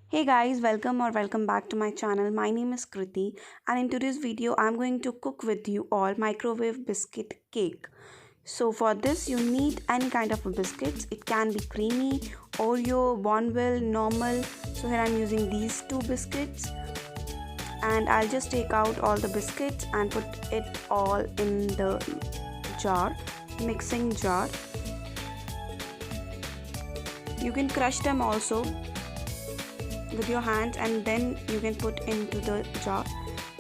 Hey guys, welcome back to my channel. My name is Kriti, and in today's video I'm going to cook with you all microwave biscuit cake. So for this you need any kind of a biscuits. It can be creamy, Oreo, Bonville, normal. So here I'm using these two biscuits, and I'll just take out all the biscuits and put it all in the mixing jar. You can crush them also with your hands, and then you can put into the jar.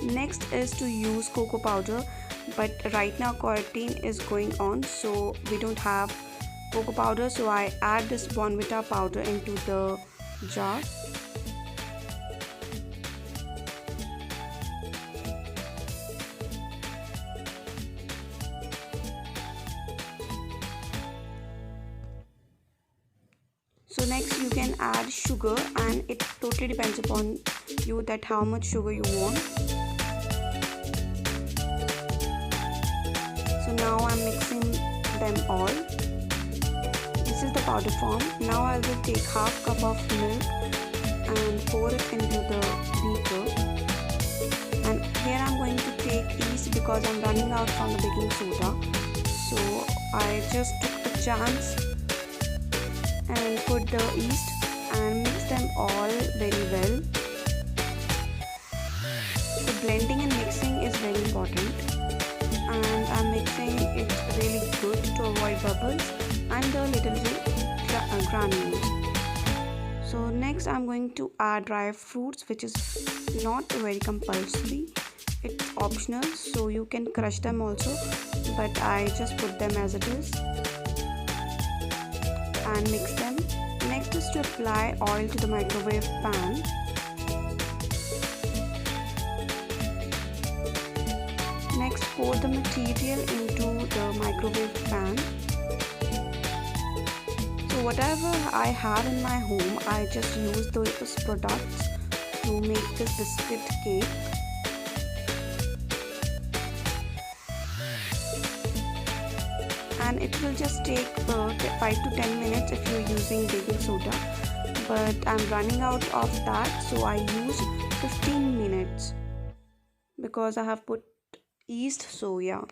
Next is to use cocoa powder, but right now quarantine is going on, so we don't have cocoa powder, so I add this Bonvita powder into the jar. So next you can add sugar, and it totally depends upon you that how much sugar you want. So now I'm mixing them all. This is the powder form. Now I will take half cup of milk and pour it into the beaker. And here I'm going to take yeast because I'm running out from the baking soda. So I just took a chance and put the yeast and mix them all very well. So blending and mixing is very important, and I'm mixing it really good to avoid bubbles and the little granules. So next I'm going to add dry fruits, which is not very compulsory, it's optional, so you can crush them also, but I just put them as it is and mix them. Next is to apply oil to the microwave pan. Next, pour the material into the microwave pan. So whatever I have in my home, I just use those products to make this biscuit cake. And it will just take 5 to 10 minutes if you're using baking soda, but I'm running out of that, so I use 15 minutes because I have put yeast. So yeah,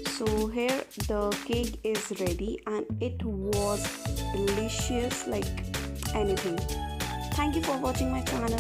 so here the cake is ready, and it was delicious like anything. Thank you for watching my channel.